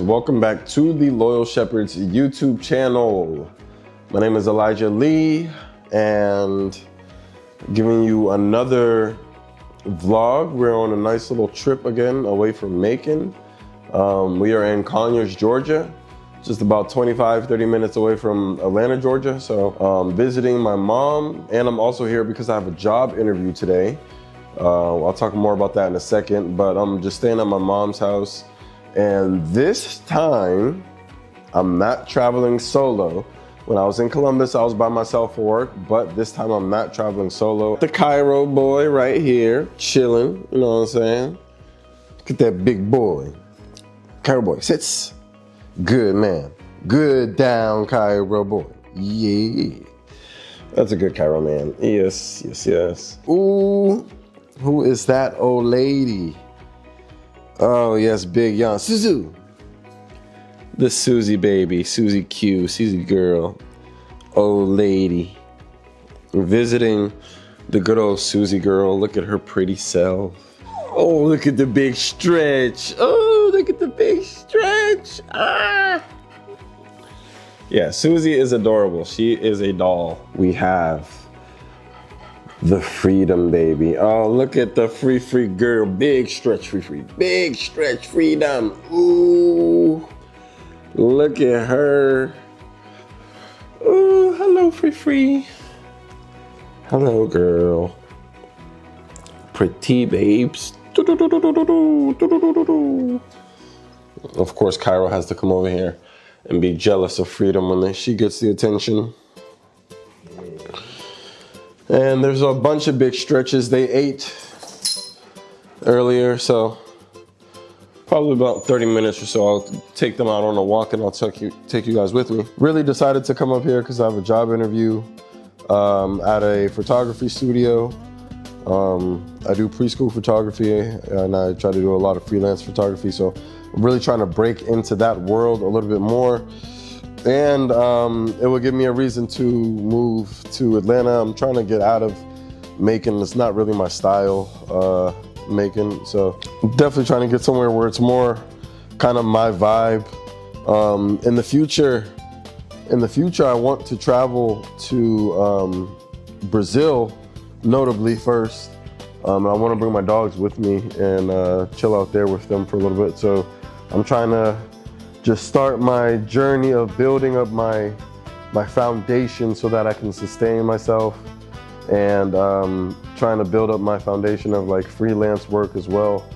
welcome back to the Loyal Shepherds YouTube channel. My name is Elijah Lee and giving you another vlog. We're on a nice little trip again away from Macon. We are in Conyers, Georgia, just about 25-30 minutes away from Atlanta, Georgia. So visiting my mom, and I'm also here because I have a job interview today. I'll talk more about that in a second, but I'm just staying at my mom's house. And this time, I'm not traveling solo. When I was in Columbus, I was by myself for work, but this time I'm not traveling solo. The Cairo boy right here, chilling, you know what I'm saying? Look at that big boy. Cairo boy, sits. Good man. Good down, Cairo boy. Yeah. That's a good Cairo man. Yes, yes, yes. Ooh, who is that old lady? Oh yes, big young Suzu. The Susie baby, Susie Q, Susie girl, old lady. Visiting the good old Susie girl. Look at her pretty self. Oh, look at the big stretch. Oh, look at the big stretch. Ah. Yeah, Susie is adorable. She is a doll. We have the Freedom baby. Oh, look at the free girl. Big stretch free. Big stretch Freedom. Ooh. Look at her. Ooh, hello free. Hello girl. Pretty babes. Of course, Cairo has to come over here and be jealous of Freedom when she gets the attention. And there's a bunch of big stretches. They ate earlier, so probably about 30 minutes or so. I'll take them out on a walk and I'll take you guys with me. Really decided to come up here because I have a job interview at a photography studio. I do preschool photography and I try to do a lot of freelance photography. So I'm really trying to break into that world a little bit more. And it will give me a reason to move to Atlanta. I'm trying to get out of Macon. It's not really my style, Macon. So I'm definitely trying to get somewhere where it's more kind of my vibe. In the future, I want to travel to Brazil, notably first. I want to bring my dogs with me and chill out there with them for a little bit. So I'm trying to just start my journey of building up my foundation so that I can sustain myself, and trying to build up my foundation of like freelance work as well,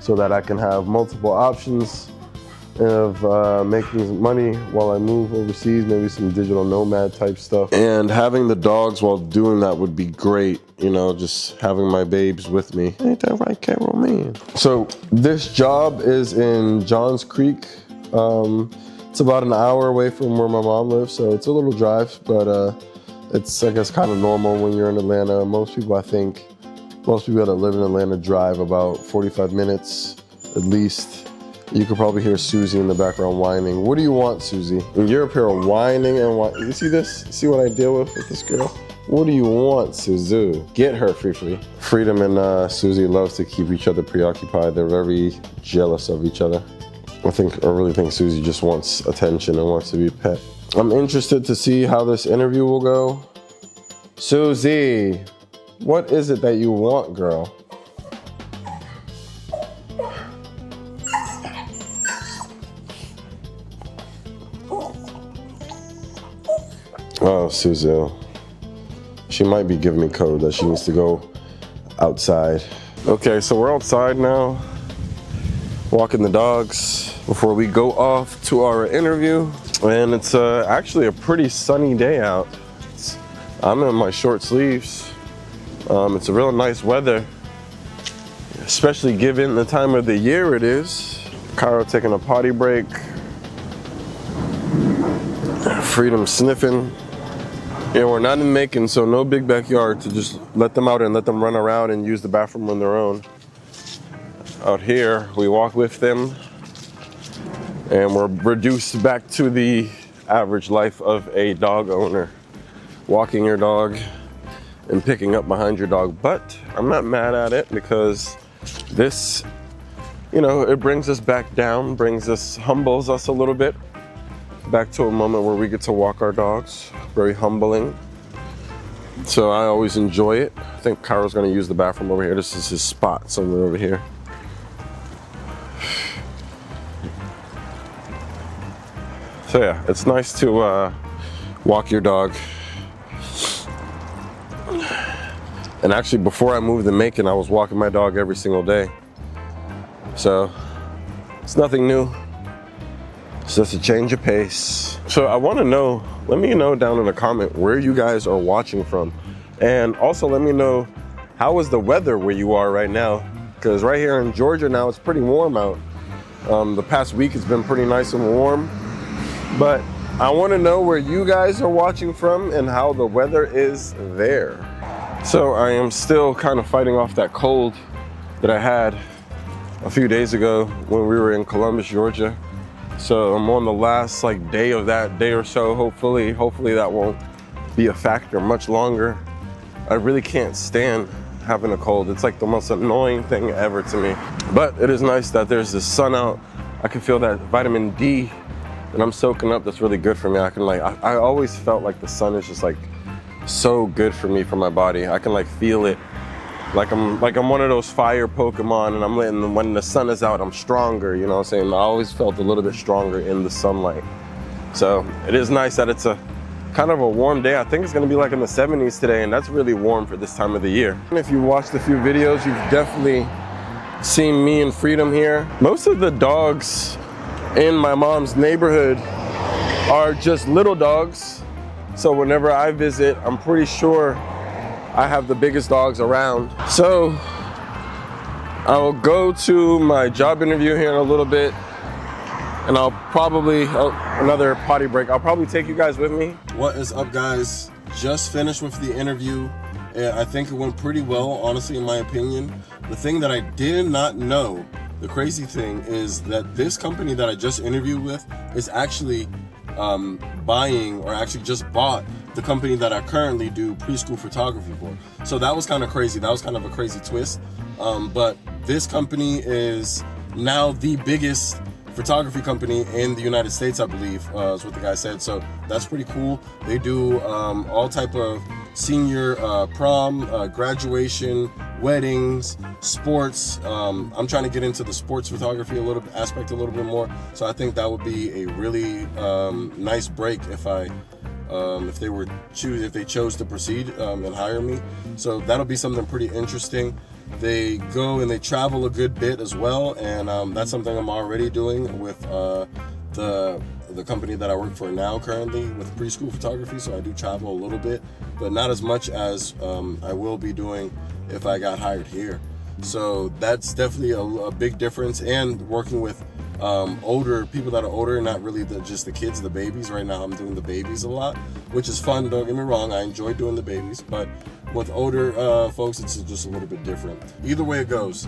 so that I can have multiple options of making money while I move overseas, maybe some digital nomad type stuff. And having the dogs while doing that would be great, you know, just having my babes with me. Ain't that right, Carol, man? So this job is in Johns Creek. It's about an hour away from where my mom lives, so it's a little drive, but it's, I guess, kind of normal when you're in Atlanta. Most people that live in Atlanta drive about 45 minutes at least. You could probably hear Susie in the background whining. What do you want, Susie? And you're up here whining and whining. You see this? See what I deal with this girl? What do you want, Suzu? Get her, free. Freedom and Susie loves to keep each other preoccupied. They're very jealous of each other. I really think Susie just wants attention and wants to be pet. I'm interested to see how this interview will go. Susie, what is it that you want, girl? Oh, Susie. She might be giving me code that she needs to go outside. Okay, so we're outside now, walking the dogs before we go off to our interview. And it's actually a pretty sunny day out. I'm in my short sleeves. It's a real nice weather, especially given the time of the year it is. Cairo taking a potty break. Freedom sniffing. Yeah, we're not in Macon, so no big backyard to just let them out and let them run around and use the bathroom on their own. Out here, we walk with them, and we're reduced back to the average life of a dog owner. Walking your dog and picking up behind your dog. But I'm not mad at it because this you know, it brings us back down, humbles us a little bit, back to a moment where we get to walk our dogs. Very humbling. So I always enjoy it. I think Cairo's gonna use the bathroom over here. This is his spot, somewhere over here. So yeah, it's nice to walk your dog. And actually, before I moved to Macon, I was walking my dog every single day. So it's nothing new. It's just a change of pace. So I want to know, let me know down in the comment where you guys are watching from. And also let me know, how is the weather where you are right now? Because right here in Georgia now, it's pretty warm out. The past week it's been pretty nice and warm. But I want to know where you guys are watching from and how the weather is there. So I am still kind of fighting off that cold that I had a few days ago when we were in Columbus, Georgia. So I'm on the last day of that day or so. Hopefully that won't be a factor much longer. I really can't stand having a cold. It's like the most annoying thing ever to me. But it is nice that there's the sun out. I can feel that vitamin D that I'm soaking up. That's really good for me. I always felt like the sun is just so good for me, for my body. I can feel it. Like I'm one of those fire Pokemon, and when the sun is out, I'm stronger, you know what I'm saying? I always felt a little bit stronger in the sunlight. So it is nice that it's a kind of a warm day. I think it's gonna be in the 70s today, and that's really warm for this time of the year. And if you watched a few videos, you've definitely seen me and Freedom here. Most of the dogs in my mom's neighborhood are just little dogs. So whenever I visit, I'm pretty sure I have the biggest dogs around. So I'll go to my job interview here in a little bit, and I'll probably, another potty break, I'll probably take you guys with me. What is up, guys? Just finished with the interview. I think it went pretty well, honestly, in my opinion. The thing that I did not know, the crazy thing, is that this company that I just interviewed with is actually buying, or actually just bought, the company that I currently do preschool photography for. So that was kind of crazy. That was kind of a crazy twist. But this company is now the biggest photography company in the United States, I believe, is what the guy said. So that's pretty cool. They do all type of senior prom, graduation, weddings, sports. I'm trying to get into the sports photography aspect a little bit more. So I think that would be a really nice break if they chose to proceed and hire me. So that'll be something pretty interesting. They go and they travel a good bit as well, and that's something I'm already doing with the company that I work for now currently with preschool photography. So I do travel a little bit, but not as much as I will be doing if I got hired here. So that's definitely a big difference. And working with older people that are older, not really just the kids, the babies. Right now I'm doing the babies a lot, which is fun, don't get me wrong. I enjoy doing the babies, but with older folks, it's just a little bit different. Either way it goes,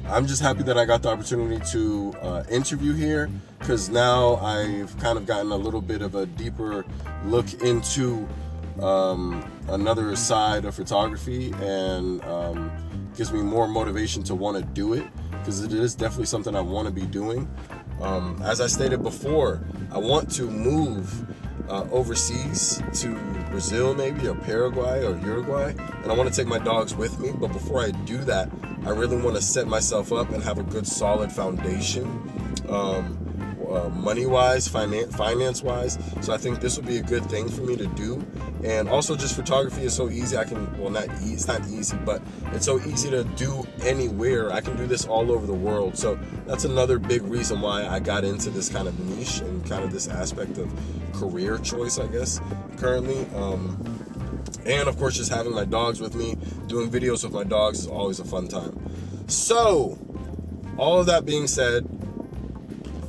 I'm just happy that I got the opportunity to interview here, because now I've kind of gotten a little bit of a deeper look into another side of photography, and gives me more motivation to want to do it, because it is definitely something I want to be doing. As I stated before, I want to move overseas to Brazil, maybe, or Paraguay or Uruguay, and I want to take my dogs with me. But before I do that, I really want to set myself up and have a good solid foundation, money-wise, finance-wise. So I think this will be a good thing for me to do. And also, just photography is so easy. It's not easy, but it's so easy to do anywhere. I can do this all over the world. So that's another big reason why I got into this kind of niche and kind of this aspect of career choice, I guess, currently. And of course, just having my dogs with me, doing videos with my dogs is always a fun time. So, all of that being said,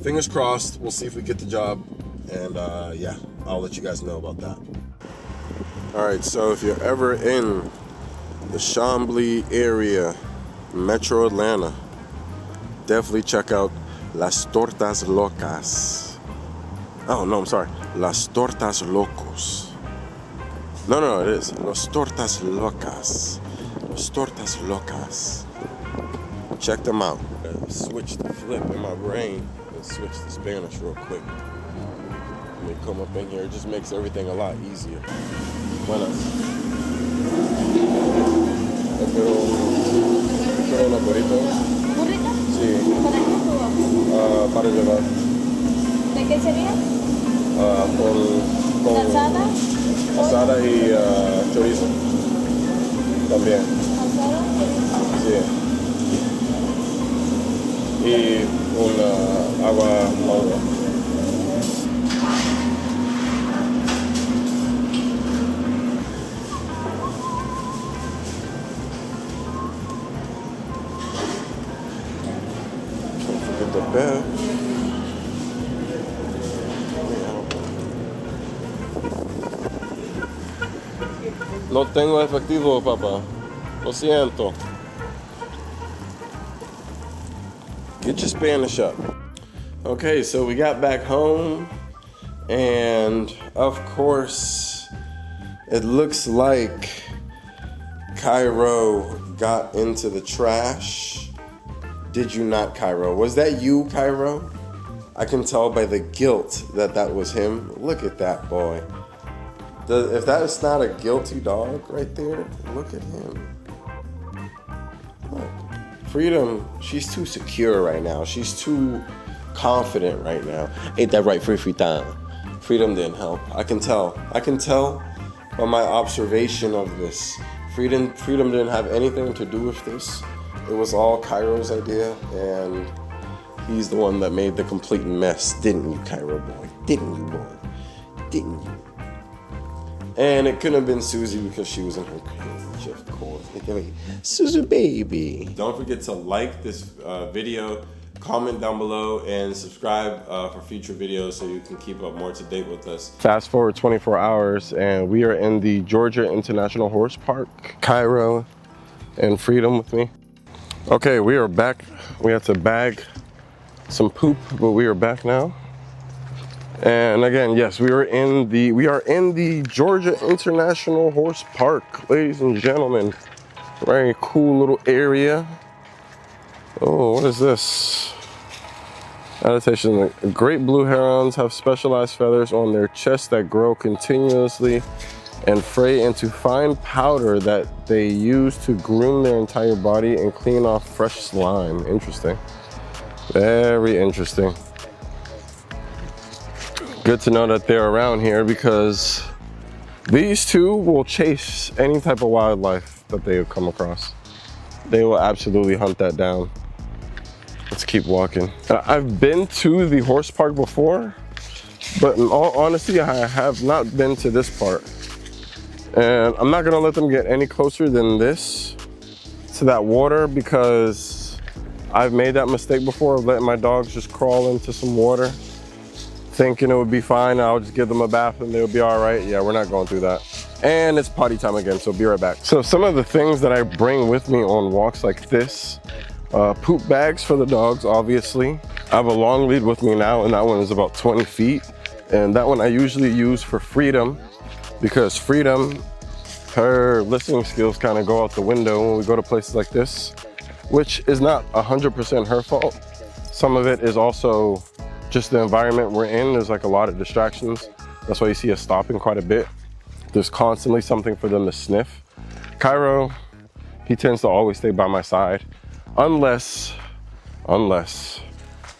fingers crossed, we'll see if we get the job. And yeah, I'll let you guys know about that. All right, so if you're ever in the Chamblee area, Metro Atlanta, definitely check out Las Tortas Locas. Oh, no, I'm sorry. Las Tortas Locos. No, it is. Las Tortas Locas. Las Tortas Locas. check them out. Switch the flip in my brain and switch to Spanish real quick. When they come up in here, it just makes everything a lot easier. Buenas. Pero una burrito. ¿Burrito? Sí. ¿Para qué jugo? Para llevar. ¿De qué sería? Con ¿Asada? asada y chorizo. También. ¿Asada? Sí. Y una agua mango. Don't forget the bell. No tengo efectivo, papá. Lo siento. Get your Spanish up. Okay, so we got back home, and of course, it looks like Cairo got into the trash. Did you not, Cairo? Was that you, Cairo? I can tell by the guilt that that was him. Look at that boy. If that is not a guilty dog right there, look at him. Look. Freedom, she's too secure right now. She's too confident right now. Ain't that right, Freedom? Freedom didn't help. I can tell by my observation of this. Freedom didn't have anything to do with this. It was all Cairo's idea, and he's the one that made the complete mess. Didn't you, Cairo boy? Didn't you, boy? Didn't you? And it couldn't have been Susie because she was in her cage, of course. Susie baby. Don't forget to like this video, comment down below, and subscribe for future videos so you can keep up more to date with us. Fast forward 24 hours and we are in the Georgia International Horse Park. Cairo and Freedom with me. Okay, we are back. We had to bag some poop, but we are back now. And again, yes, we are in the Georgia International Horse Park, ladies and gentlemen. Very cool little area. Oh, what is this? Adaptation. Great blue herons have specialized feathers on their chests that grow continuously and fray into fine powder that they use to groom their entire body and clean off fresh slime. Interesting. Very interesting. Good to know that they're around here because these two will chase any type of wildlife that they come across. They will absolutely hunt that down. Let's keep walking. I've been to the horse park before, but in all honesty, I have not been to this part. And I'm not gonna let them get any closer than this to that water because I've made that mistake before of letting my dogs just crawl into some water, thinking it would be fine. I'll just give them a bath and they'll be all right. Yeah, we're not going through that. And it's potty time again, so be right back. So some of the things that I bring with me on walks like this, poop bags for the dogs, obviously. I have a long lead with me now, and that one is about 20 feet. And that one I usually use for Freedom because Freedom, her listening skills kind of go out the window when we go to places like this, which is not 100% her fault. Some of it is also just the environment we're in. There's like a lot of distractions. That's why you see us stopping quite a bit. There's constantly something for them to sniff. Cairo, he tends to always stay by my side, unless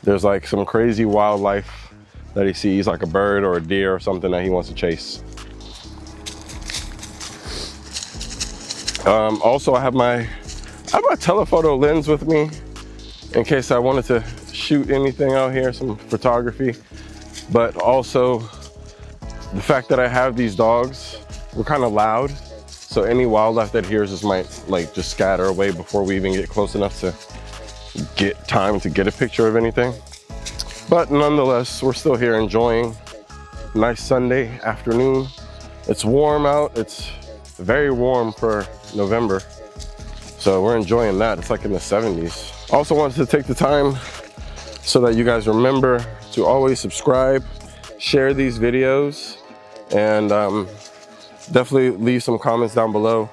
there's like some crazy wildlife that he sees, like a bird or a deer or something that he wants to chase. Also, I have my telephoto lens with me in case I wanted to shoot anything out here, some photography. But also the fact that I have these dogs, we're kind of loud, so any wildlife that hears us might like just scatter away before we even get close enough to get time to get a picture of anything. But nonetheless, we're still here enjoying a nice Sunday afternoon. It's warm out. It's very warm for November, so we're enjoying that. It's like in the 70s. Also wanted to take the time so that you guys remember to always subscribe, share these videos, and definitely leave some comments down below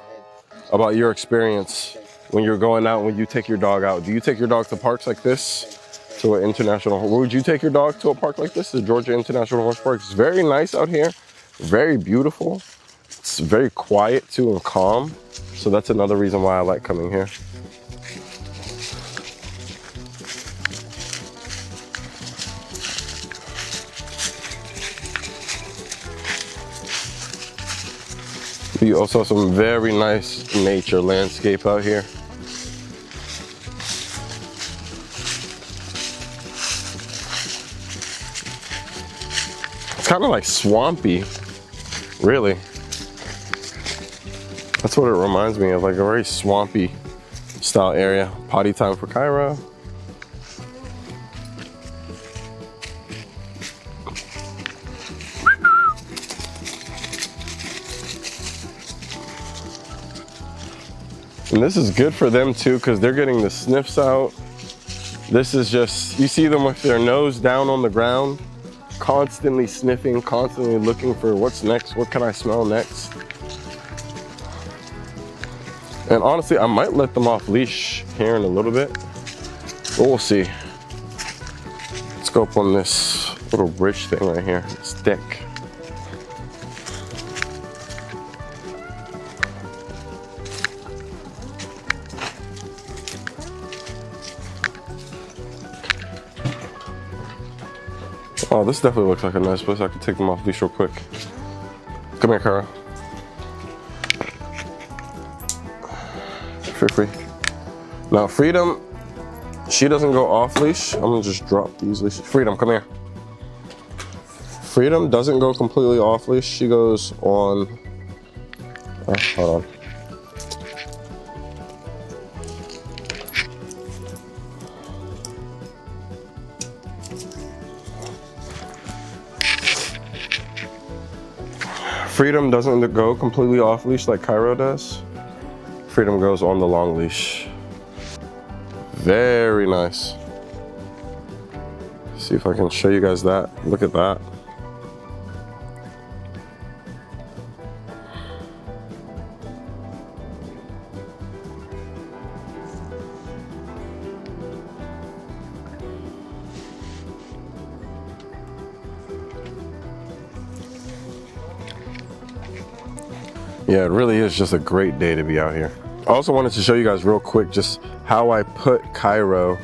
about your experience when you're going out, when you take your dog out? Do you take your dog to parks like this? To an international, would you take your dog to a park like this? The Georgia International Horse Park. It's very nice out here, very beautiful. It's very quiet too and calm. So that's another reason why I like coming here. You also have some very nice nature landscape out here. It's kind of like swampy, really. That's what it reminds me of, like a very swampy style area. Potty time for Cairo. And this is good for them too, because they're getting the sniffs out. This is just, you see them with their nose down on the ground, constantly sniffing, constantly looking for what's next, what can I smell next. And honestly, I might let them off leash here in a little bit, but we'll see. Let's go up on this little bridge thing right here, this deck. Oh, this definitely looks like a nice place. I could take them off leash real quick. Come here, Cara. Free. Now, Freedom, she doesn't go off leash. I'm gonna just drop these leashes. Freedom, come here. Freedom doesn't go completely off leash. She goes on, hold on. Freedom doesn't go completely off leash like Cairo does. Freedom goes on the long leash. Very nice. See if I can show you guys that. Look at that. Yeah, it really is just a great day to be out here. I also wanted to show you guys real quick just how I put Cairo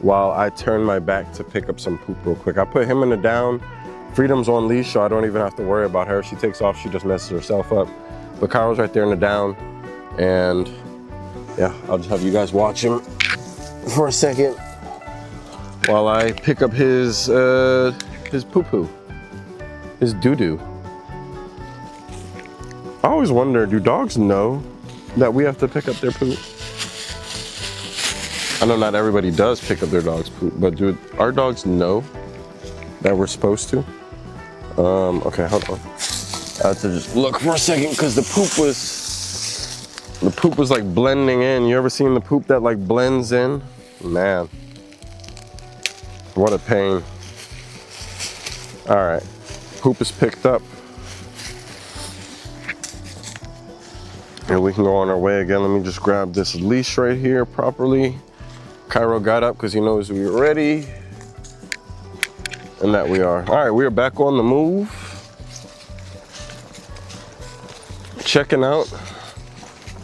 while I turn my back to pick up some poop real quick. I put him in the down. Freedom's on leash, so I don't even have to worry about her. If she takes off, she just messes herself up. But Cairo's right there in the down. And yeah, I'll just have you guys watch him for a second while I pick up his poo-poo, his doo-doo. I always wonder, do dogs know that we have to pick up their poop? I know not everybody does pick up their dog's poop, but do our dogs know that we're supposed to? Okay, hold on. I have to just look for a second because the poop was like blending in. You ever seen the poop that like blends in? Man, what a pain. All right, poop is picked up. And we can go on our way again. Let me just grab this leash right here properly. Cairo got up because he knows we were ready. And that we are. All right, we are back on the move. Checking out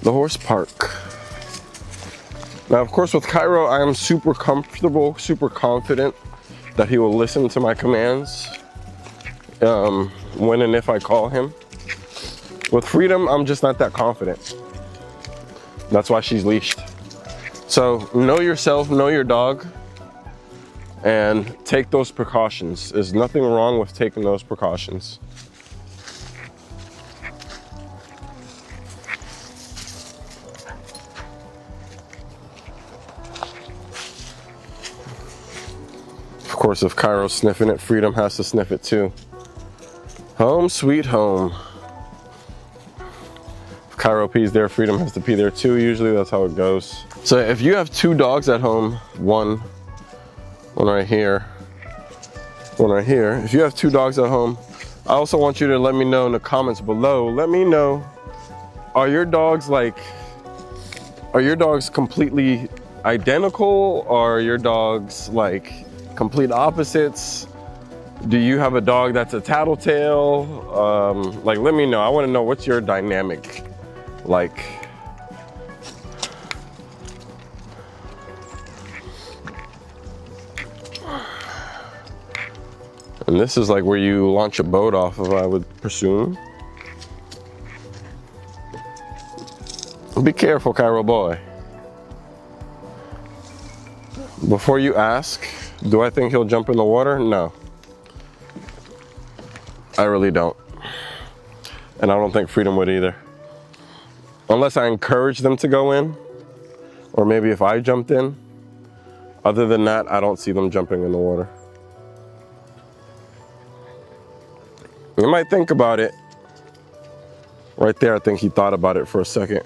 the horse park. Now, of course, with Cairo, I am super comfortable, super confident that he will listen to my commands when and if I call him. With Freedom, I'm just not that confident. That's why she's leashed. So know yourself, know your dog, and take those precautions. There's nothing wrong with taking those precautions. Of course, if Cairo's sniffing it, Freedom has to sniff it too. Home sweet home. Cairo pees there, Freedom has to pee there too. Usually that's how it goes. So if you have two dogs at home, one right here, one right here. If you have two dogs at home, I also want you to let me know in the comments below. Let me know, are your dogs Are your dogs completely identical, or are your dogs like complete opposites? Do you have a dog that's a tattletale? Like, let me know. I want to know, what's your dynamic like? And this is like where you launch a boat off of, I would presume. Be careful, Cairo boy. Before you ask, do I think he'll jump in the water? No. I really don't. And I don't think Freedom would either. Unless I encourage them to go in, or maybe if I jumped in. Other than that, I don't see them jumping in the water. You might think about it. Right there, I think he thought about it for a second.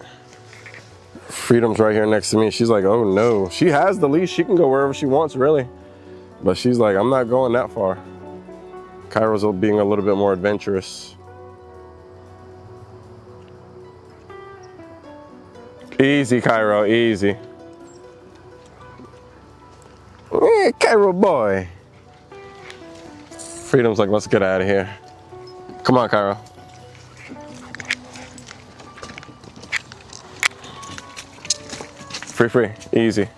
Freedom's right here next to me. She's like, oh no. She has the leash. She can go wherever she wants, really. But she's like, I'm not going that far. Cairo's being a little bit more adventurous. Easy, Cairo, easy. Yeah, Cairo boy. Freedom's like, let's get out of here. Come on, Cairo. Free, easy.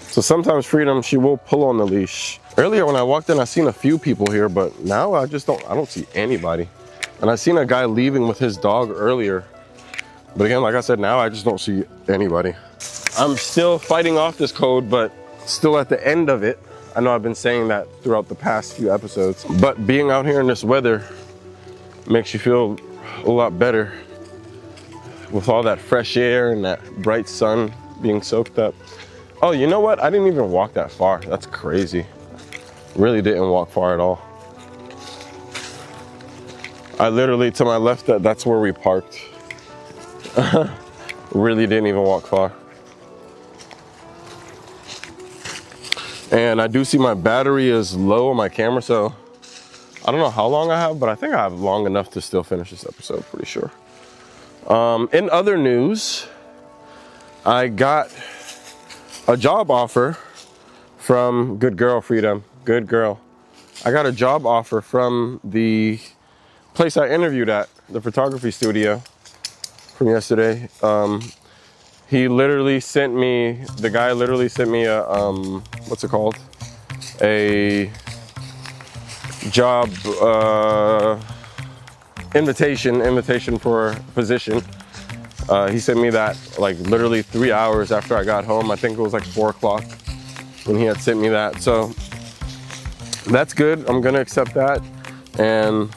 So sometimes Freedom, she will pull on the leash. Earlier when I walked in, I seen a few people here, but now I don't see anybody. And I seen a guy leaving with his dog earlier. But again, like I said, now I just don't see anybody. I'm still fighting off this cold, but still at the end of it. I know I've been saying that throughout the past few episodes, but being out here in this weather makes you feel a lot better with all that fresh air and that bright sun being soaked up. Oh, you know what? I didn't even walk that far. That's crazy. Really didn't walk far at all. I literally, to my left, that's where we parked. Really didn't even walk far. And I do see my battery is low on my camera, so I don't know how long I have, but I think I have long enough to still finish this episode, pretty sure. In other news, I got a job offer from Good Girl Freedom. Good girl. I got a job offer from the place I interviewed at, the photography studio from yesterday. He literally sent me, the guy literally sent me a, what's it called? A job invitation for a position. He sent me that like literally 3 hours after I got home. I think it was like 4 o'clock when he had sent me that. So that's good. I'm gonna accept that. And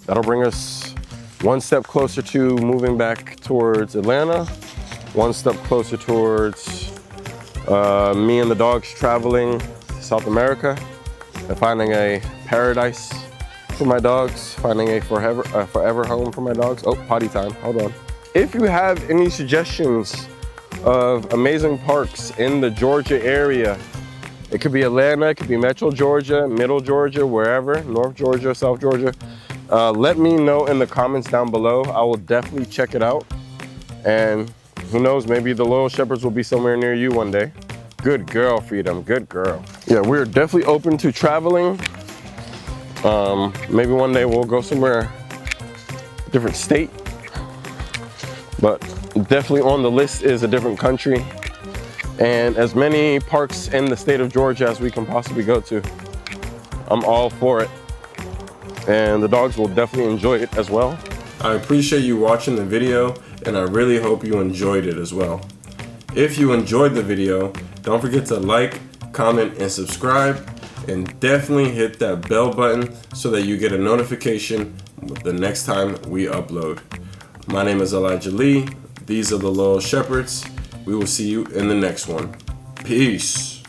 that'll bring us one step closer to moving back towards Atlanta. One step closer towards me and the dogs traveling to South America and finding a paradise for my dogs, finding a forever home for my dogs. Oh, potty time, hold on. If you have any suggestions of amazing parks in the Georgia area, it could be Atlanta, it could be Metro Georgia, Middle Georgia, wherever, North Georgia, South Georgia, let me know in the comments down below. I will definitely check it out. And who knows, maybe the Loyal Shepherds will be somewhere near you one day. Good girl, Freedom, good girl. Yeah, we're definitely open to traveling. Maybe one day we'll go somewhere, different state. But definitely on the list is a different country. And as many parks in the state of Georgia as we can possibly go to. I'm all for it. And the dogs will definitely enjoy it as well. I appreciate you watching the video, and I really hope you enjoyed it as well. If you enjoyed the video, don't forget to like, comment, and subscribe, and definitely hit that bell button so that you get a notification the next time we upload. My name is Elijah Lee. These are the Loyal Shepherds. We will see you in the next one. Peace.